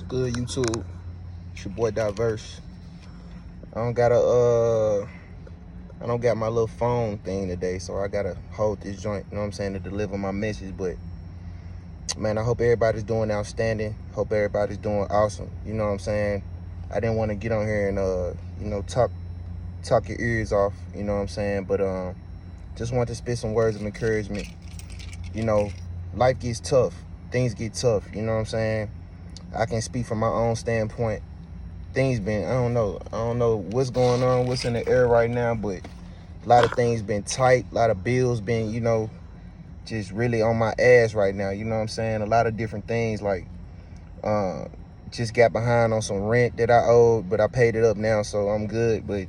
Good YouTube. It's your boy Diverse. I don't got a I don't got my little phone thing today, so I gotta hold this joint, you know what I'm saying, to deliver my message. But man, I hope everybody's doing outstanding. Hope everybody's doing awesome. You know what I'm saying? I didn't want to get on here and talk your ears off, you know what I'm saying? But just want to spit some words of encouragement. You know, life gets tough. Things get tough, you know what I'm saying? I can speak from my own standpoint. Things been, I don't know what's going on, what's in the air right now, but a lot of things been tight, a lot of bills been, just really on my ass right now, you know what I'm saying? A lot of different things, like just got behind on some rent that I owed, but I paid it up now, so I'm good. But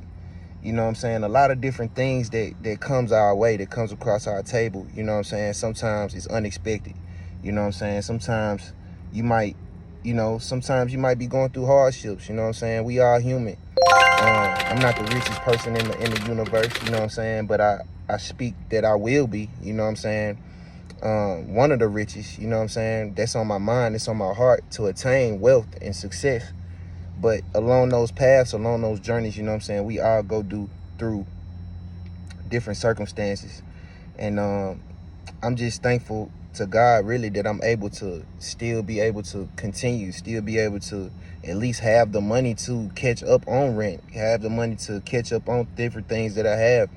you know what I'm saying, a lot of different things that comes our way, that comes across our table, you know what I'm saying? Sometimes it's unexpected, you know what I'm saying? Sometimes you might be going through hardships, you know what I'm saying? We are human. I'm not the richest person in the universe, you know what I'm saying? But I speak that I will be, you know what I'm saying? One of the richest, you know what I'm saying? That's on my mind, it's on my heart, to attain wealth and success. But along those paths, along those journeys, you know what I'm saying, we all go through different circumstances. And I'm just thankful to God, really, that I'm able to still be able to continue, still be able to at least have the money to catch up on rent, have the money to catch up on different things that I have.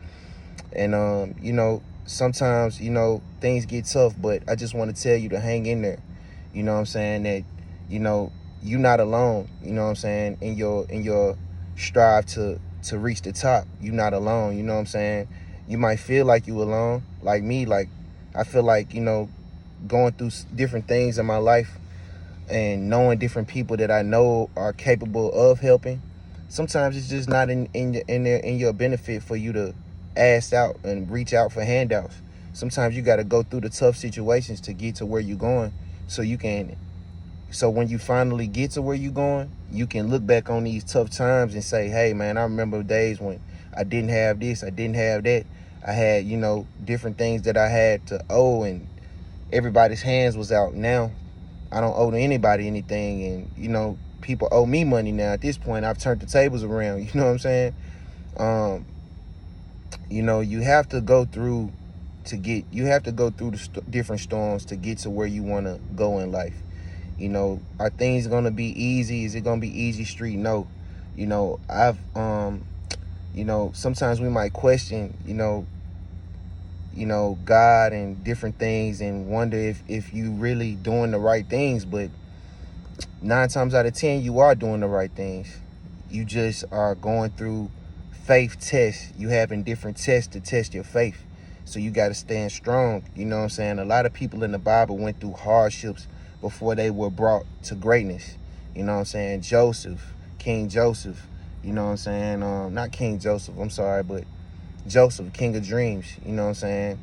And sometimes, things get tough, but I just want to tell you to hang in there. You know what I'm saying? That, you're not alone, you know what I'm saying, in your strive to reach the top. You're not alone, you know what I'm saying? You might feel like you alone, like me. Like, I feel like, going through different things in my life and knowing different people that I know are capable of helping, sometimes it's just not in your benefit for you to ask out and reach out for handouts. Sometimes you got to go through the tough situations to get to where you're going, so when you finally get to where you're going, you can look back on these tough times and say, hey man, I remember days when I didn't have this, I didn't have that. I had, different things that I had to owe, and everybody's hands was out. Now I don't owe anybody anything, and people owe me money now. At this point, I've turned the tables around, you know what I'm saying? You have to go through the different storms to get to where you want to go in life. Are things gonna be easy? Is it gonna be easy street? No. Sometimes we might question, God and different things, and wonder if you really doing the right things. But 9 times out of 10, you are doing the right things. You just are going through faith tests. You having different tests to test your faith. So you got to stand strong. You know what I'm saying? A lot of people in the Bible went through hardships before they were brought to greatness. You know what I'm saying? King Joseph, you know what I'm saying? Not King Joseph, I'm sorry, but Joseph, King of Dreams, you know what I'm saying?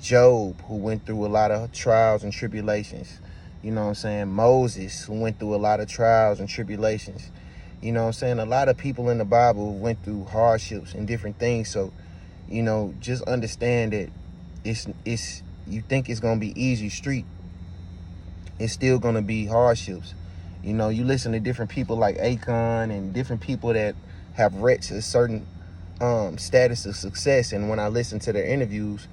Job, who went through a lot of trials and tribulations. You know what I'm saying? Moses, who went through a lot of trials and tribulations. You know what I'm saying? A lot of people in the Bible went through hardships and different things. So, just understand that you think it's gonna be easy street. It's still gonna be hardships. You listen to different people like Akon and different people that have reached a certain status of success, and when I listen to their interviews,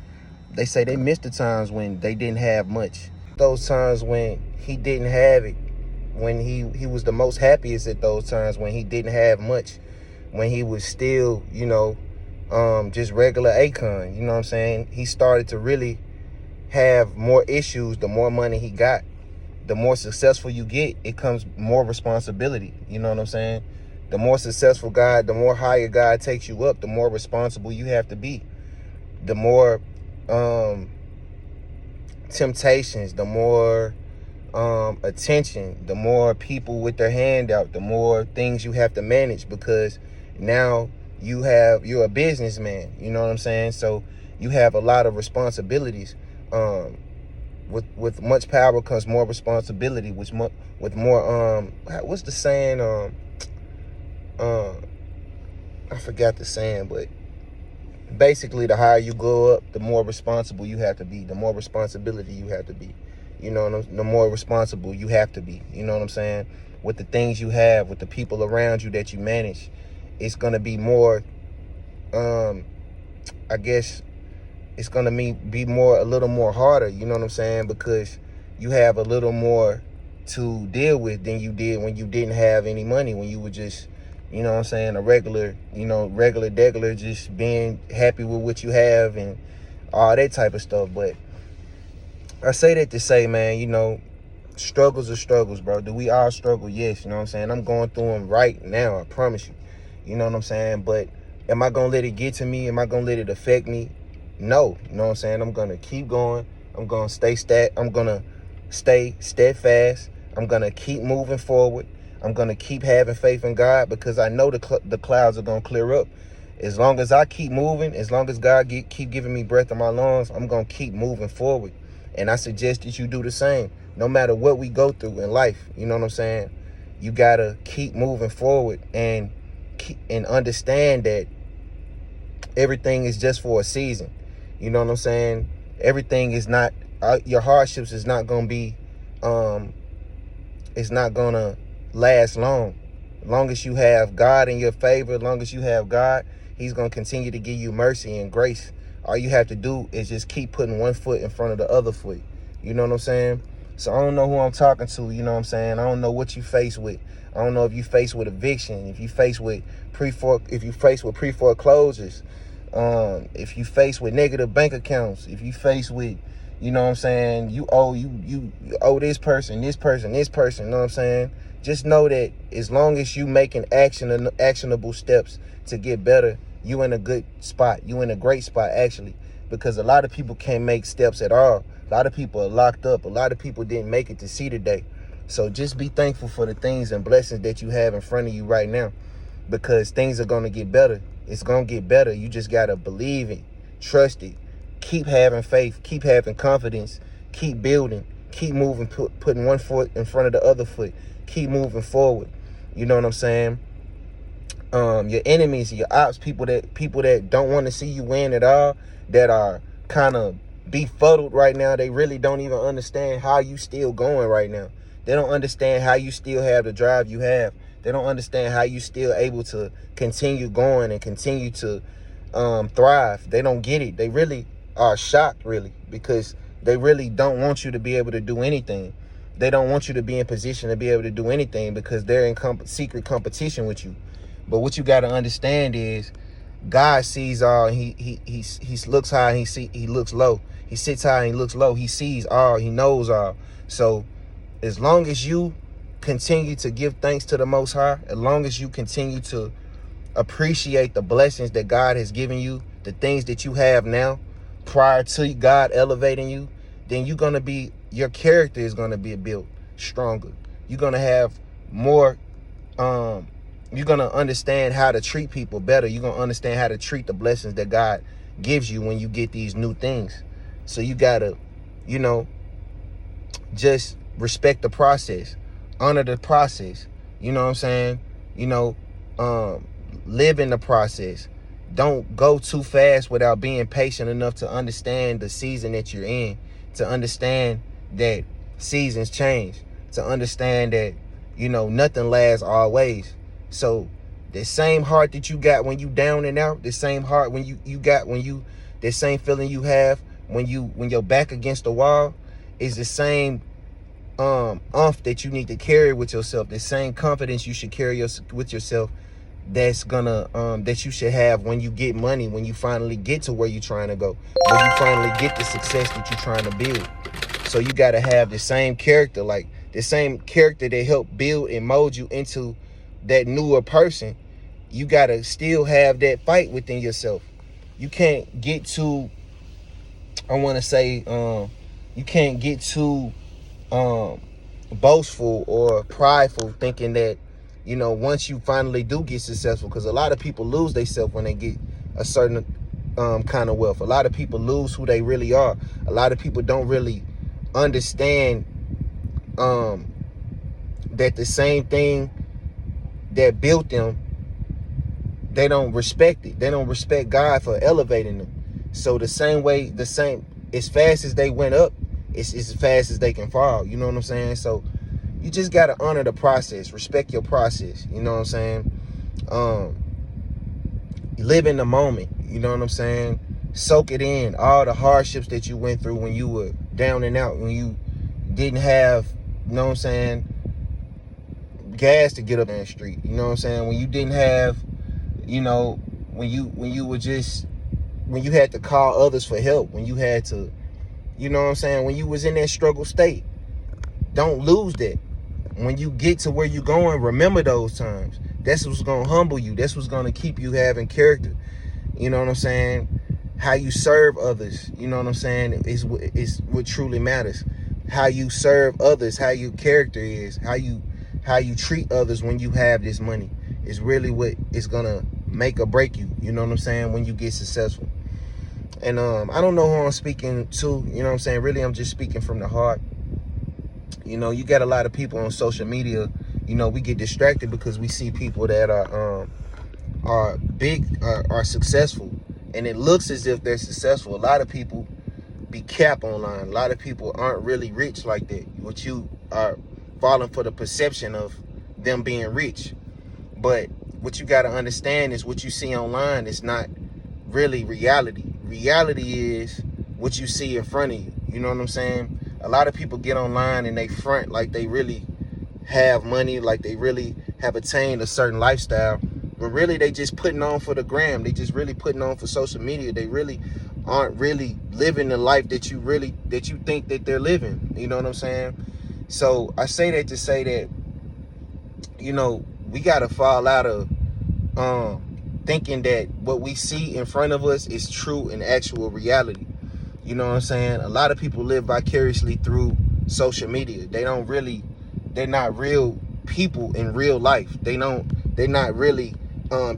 they say they missed the times when they didn't have much. Those times when he didn't have it, when he was the most happiest at those times when he didn't have much, when he was still, just regular Akon, you know what I'm saying? He started to really have more issues the more money he got. The more successful you get, it comes more responsibility, you know what I'm saying? The more successful God, the more higher God takes you up, the more responsible you have to be. The more temptations, the more attention, the more people with their hand out, the more things you have to manage, because now you're a businessman, you know what I'm saying? So you have a lot of responsibilities. With much power comes more responsibility, with more what's the saying? I forgot the saying, but basically, the higher you go up, the more responsible you have to be, the more responsibility you have to be, the more responsible you have to be, you know what I'm saying? with the things you have, with the people around you that you manage. It's going to be more, I guess, it's going to be a little more harder, you know what I'm saying? Because you have a little more to deal with than you did when you didn't have any money, when you were just, you know what I'm saying, a regular degular, just being happy with what you have and all that type of stuff. But I say that to say, man, you know, struggles are struggles, bro. Do we all struggle? Yes, you know what I'm saying? I'm going through them right now, I promise you. You know what I'm saying? But am I going to let it get to me? Am I going to let it affect me? No, you know what I'm saying? I'm going to keep going. I'm going to stay steadfast. I'm going to keep moving forward. I'm going to keep having faith in God, because I know the clouds are going to clear up. As long as I keep moving, as long as God keep giving me breath in my lungs, I'm going to keep moving forward. And I suggest that you do the same, no matter what we go through in life. You know what I'm saying? You got to keep moving forward and understand that everything is just for a season. You know what I'm saying? Everything is not, your hardships is not going to be, it's not going to last long. As long as you have God in your favor, as long as you have God, he's going to continue to give you mercy and grace. All you have to do is just keep putting one foot in front of the other foot. You know what I'm saying? So I don't know who I'm talking to, you know what I'm saying? I don't know what you face with. I don't know if you face with eviction, if you face with pre-foreclosures, if you face with negative bank accounts, if you face with, you know what I'm saying, you owe this person, you know what I'm saying? Just know that as long as you making actionable steps to get better, you in a good spot. You in a great spot, actually, because a lot of people can't make steps at all. A lot of people are locked up. A lot of people didn't make it to see today. So just be thankful for the things and blessings that you have in front of you right now, because things are going to get better. It's going to get better. You just got to believe it, trust it, keep having faith, keep having confidence, keep building, keep moving, putting one foot in front of the other foot, keep moving forward. You know what I'm saying? Your enemies, your ops, people that don't want to see you win at all, that are kind of befuddled right now, they really don't even understand how you still going right now. They don't understand how you still have the drive you have. They don't understand how you still able to continue going and continue to thrive. They don't get it. They really are shocked, really, because they really don't want you to be able to do anything. They don't want you to be in position to be able to do anything, because they're in secret competition with you. But what you got to understand is God sees all. He looks high and he looks low. He sits high and he looks low. He sees all. He knows all. So as long as you continue to give thanks to the Most High, as long as you continue to appreciate the blessings that God has given you, the things that you have now prior to God elevating you, then your character is going to be built stronger. You're going to have more, you're going to understand how to treat people better. You're going to understand how to treat the blessings that God gives you when you get these new things. So you got to, just respect the process, honor the process. You know what I'm saying? Live in the process. Don't go too fast without being patient enough to understand the season that you're in, to understand that seasons change, to understand that, nothing lasts always. So the same heart that you got when you down and out, the same heart when you got the same feeling you have when you're back against the wall, is the same that you need to carry with yourself. The same confidence you should carry with yourself, that's gonna that you should have when you get money, when you finally get to where you're trying to go, when you finally get the success that you're trying to build. So you got to have the same character, like the same character that helped build and mold you into that newer person. You got to still have that fight within yourself. You can't get too, you can't get too boastful or prideful, thinking that, once you finally do get successful, because a lot of people lose themselves when they get a certain kind of wealth. A lot of people lose who they really are. A lot of people don't really understand that the same thing that built them, they don't respect it. They don't respect God for elevating them. So as fast as they went up, it's as fast as they can fall. You know what I'm saying? So you just gotta honor the process, respect your process. You know what I'm saying? Live in the moment. You know what I'm saying? Soak it in, all the hardships that you went through when you were down and out, when you didn't have, you know what I'm saying, gas to get up in the street. You know what I'm saying? When you didn't have, you know, when you were just, when you had to call others for help, when you had to, you know what I'm saying, when you was in that struggle state. Don't lose that. When you get to where you're going, remember those times. That's what's gonna humble you. That's what's gonna keep you having character. You know what I'm saying? How you serve others, you know what I'm saying, is what truly matters. How you serve others, how your character is, how you treat others when you have this money is really what is gonna make or break you. You know what I'm saying? When you get successful. And I don't know who I'm speaking to. You know what I'm saying? Really, I'm just speaking from the heart. You know, you got a lot of people on social media. You know, we get distracted because we see people that are big, are successful, and it looks as if they're successful. A lot of people be cap online. A lot of people aren't really rich like that. What you are falling for the perception of them being rich. But what you got to understand is what you see online is not really reality. Reality is what you see in front of you. You know what I'm saying? A lot of people get online and they front like they really have money, like they really have attained a certain lifestyle. But really, they just putting on for the gram. They just really putting on for social media. They really aren't really living the life that you think that they're living. You know what I'm saying? So I say that to say that, you know, we got to fall out of thinking that what we see in front of us is true and actual reality. You know what I'm saying? A lot of people live vicariously through social media. They're not real people in real life. They're not really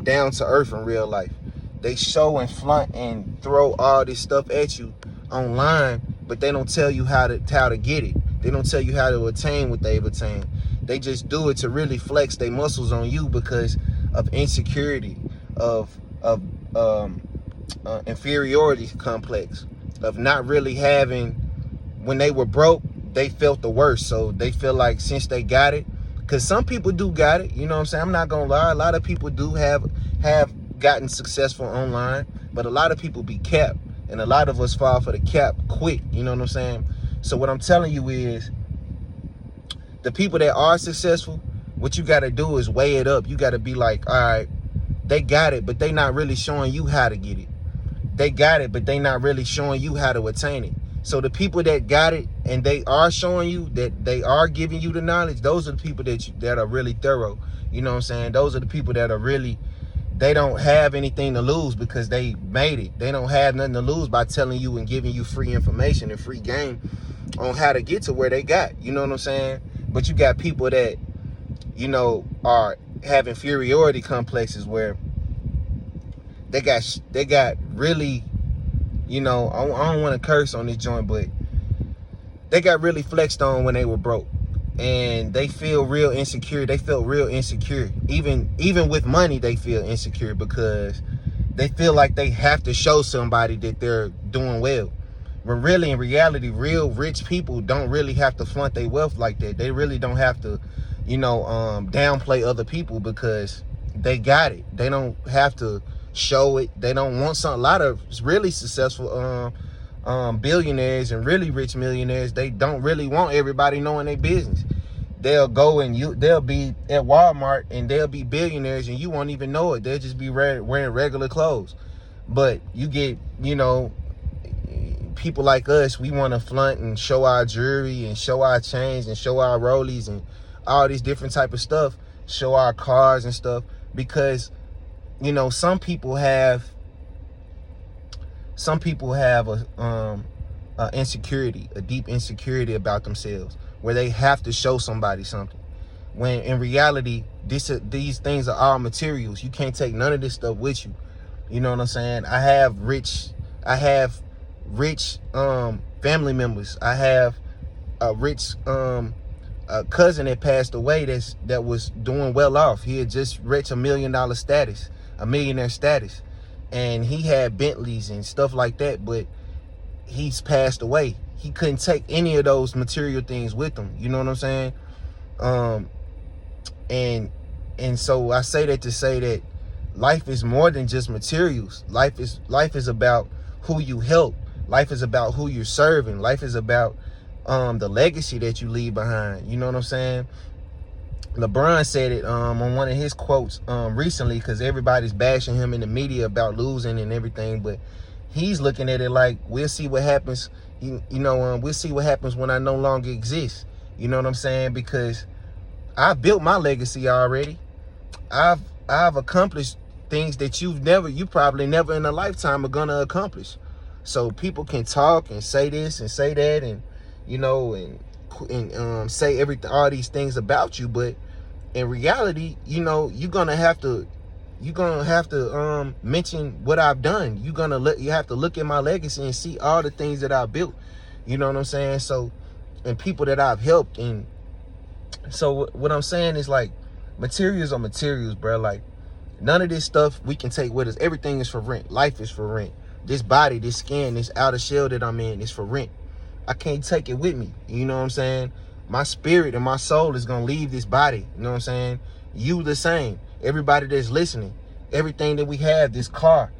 down to earth in real life. They show and flaunt and throw all this stuff at you online, but they don't tell you how to get it. They don't tell you how to attain what they've attained. They just do it to really flex their muscles on you because of insecurity, of inferiority complex, of not really having. When they were broke, they felt the worst. So they feel like since they got it, because some people do got it, you know what I'm saying? I'm not gonna lie, a lot of people do have gotten successful online, but a lot of people be capped, and a lot of us fall for the cap quick, you know what I'm saying? So what I'm telling you is, the people that are successful, what you gotta do is weigh it up. You gotta be like, all right, they got it, but they not really showing you how to get it. They got it, but they not really showing you how to attain it. So the people that got it and they are showing you, that they are giving you the knowledge, those are the people that are really thorough. You know what I'm saying? Those are the people that are really, they don't have anything to lose because they made it. They don't have nothing to lose by telling you and giving you free information and free game on how to get to where they got. You know what I'm saying? But you got people that, you know, are have inferiority complexes where they got really, you know, I don't want to curse on this joint, but they got really flexed on when they were broke, and they feel real insecure. They felt real insecure. Even with money, they feel insecure because they feel like they have to show somebody that they're doing well. But really, in reality, real rich people don't really have to flaunt their wealth like that. They really don't have to, you know, downplay other people because they got it. They don't have to show it. They don't want some. A lot of really successful billionaires and really rich millionaires, they don't really want everybody knowing their business. They'll go and they'll be at Walmart and they'll be billionaires and you won't even know it. They'll just be wearing regular clothes. But you get, you know, people like us, we want to flaunt and show our jewelry and show our chains and show our rollies and all these different type of stuff, show our cars and stuff, because, you know, some people have a insecurity, a deep insecurity about themselves, where they have to show somebody something, when in reality these things are all materials. You can't take none of this stuff with you. You know what I'm saying? I have rich family members. I have a rich a cousin that passed away that was doing well off. He had just reached a millionaire status, and he had Bentleys and stuff like that, but he's passed away. He couldn't take any of those material things with him. You know what I'm saying? And so I say that to say that life is more than just materials. Life is about who you help. Life is about who you're serving. Life is about the legacy that you leave behind. You know what I'm saying? LeBron said it on one of his quotes recently, because everybody's bashing him in the media about losing and everything, but he's looking at it like, we'll see what happens. We'll see what happens when I no longer exist. You know what I'm saying? Because I've built my legacy already. I've accomplished things that you probably never in a lifetime are gonna accomplish. So people can talk and say this and say that, and say all these things about you, but in reality, you're gonna have to mention what I've done. You have to look at my legacy and see all the things that I built. You know what I'm saying? So, and people that I've helped. And so what I'm saying is, like, materials are materials, bro. Like, none of this stuff we can take with us. Everything is for rent. Life is for rent. This body, this skin, this outer shell that I'm in is for rent. I can't take it with me. You know what I'm saying? My spirit and my soul is gonna leave this body. You know what I'm saying? You the same. Everybody that's listening, everything that we have, this car,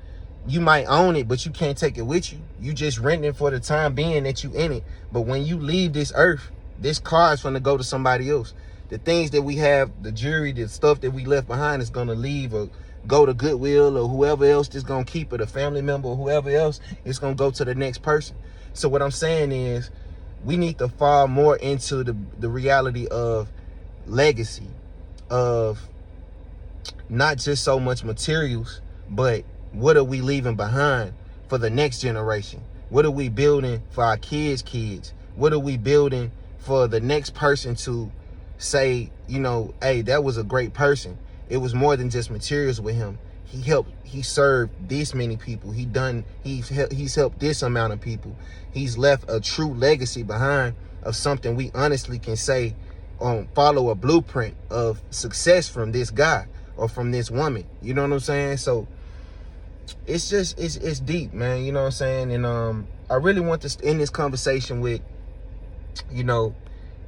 you might own it, but you can't take it with you. You just renting it for the time being that you in it. But when you leave this earth, this car is gonna go to somebody else. The things that we have, the jewelry, the stuff that we left behind is gonna leave or go to Goodwill, or whoever else is gonna keep it, a family member or whoever else, is gonna go to the next person. So what I'm saying is, we need to fall more into the reality of legacy, of not just so much materials, but what are we leaving behind for the next generation? What are we building for our kids' kids? What are we building for the next person to say, hey, that was a great person. It was more than just materials with him. He served this many people. He's helped this amount of people. He's left a true legacy behind of something we honestly can say, follow a blueprint of success from this guy or from this woman. You know what I'm saying? So it's just, it's deep, man. You know what I'm saying? And I really want to end this conversation with,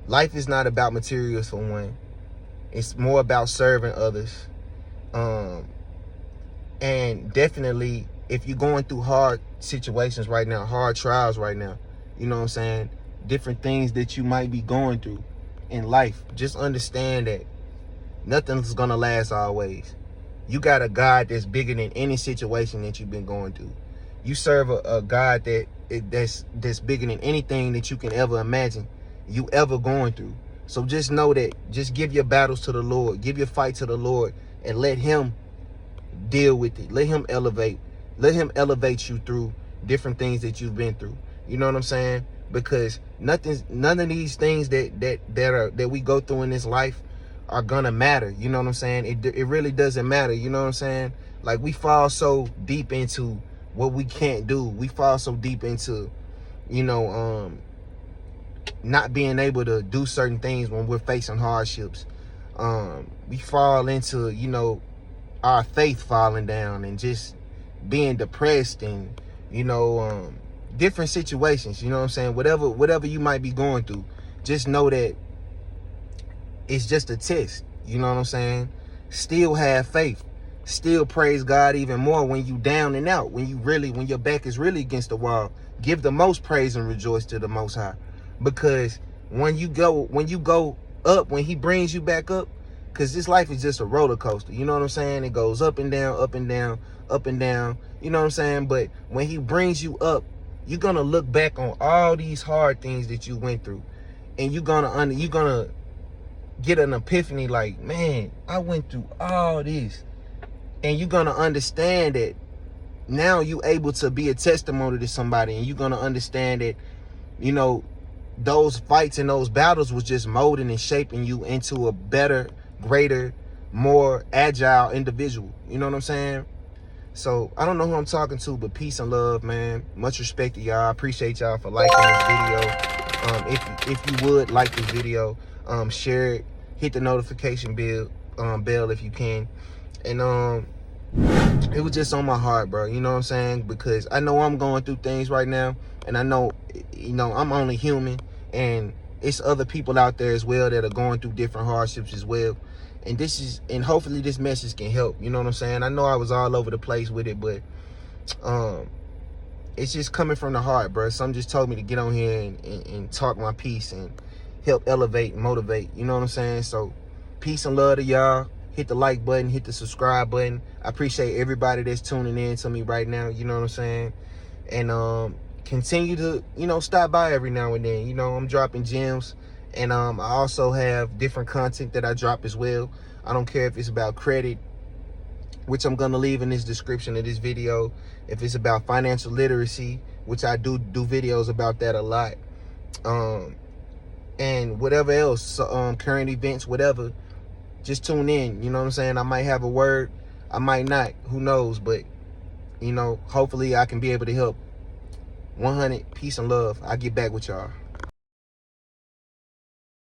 life is not about materials for one. It's more about serving others. And definitely, if you're going through hard situations right now, hard trials right now, you know what I'm saying? Different things that you might be going through in life, just understand that nothing's gonna last always. You got a God that's bigger than any situation that you've been going through. You serve a God that's bigger than anything that you can ever imagine you ever going through. So just know that, just give your battles to the Lord, give your fight to the Lord, and let him deal with it. Let him elevate you through different things that you've been through. You know what I'm saying? Because none of these things that we go through in this life are gonna matter. You know what I'm saying? It really doesn't matter. You know what I'm saying? Like, we fall so deep into what we can't do. We fall so deep into, not being able to do certain things when we're facing hardships. We fall into, our faith falling down and just being depressed and, different situations. You know what I'm saying? Whatever you might be going through, just know that it's just a test. You know what I'm saying? Still have faith. Still praise God even more when you down and out. When your back is really against the wall, give the most praise and rejoice to the Most High. Because when you go up, when he brings you back up, because this life is just a roller coaster. You know what I'm saying? It goes up and down, up and down, up and down. You know what I'm saying? But when he brings you up, you're gonna look back on all these hard things that you went through, and you're gonna get an epiphany, like, man, I went through all this. And you're gonna understand that now you able to be a testimony to somebody, and you're gonna understand that, those fights and those battles was just molding and shaping you into a better, greater, more agile individual. You know what I'm saying? So I don't know who I'm talking to, but peace and love, man. Much respect to y'all. I appreciate y'all for liking this video. If you would like this video, share it, hit the notification bell if you can. And it was just on my heart, bro. You know what I'm saying? Because I know I'm going through things right now, and I know, I'm only human, and it's other people out there as well that are going through different hardships as well. And hopefully this message can help. You know what I'm saying? I know I was all over the place with it, but it's just coming from the heart, bro. Some just told me to get on here and talk my piece and help elevate and motivate. You know what I'm saying? So peace and love to y'all. Hit the like button, hit the subscribe button. I appreciate everybody that's tuning in to me right now. You know what I'm saying? And continue to, stop by every now and then. I'm dropping gems. And I also have different content that I drop as well. I don't care if it's about credit, which I'm going to leave in this description of this video. If it's about financial literacy, which I do videos about that a lot. And whatever else, current events, whatever, just tune in. You know what I'm saying? I might have a word, I might not, who knows, but hopefully I can be able to help. 100, peace and love. I'll get back with y'all.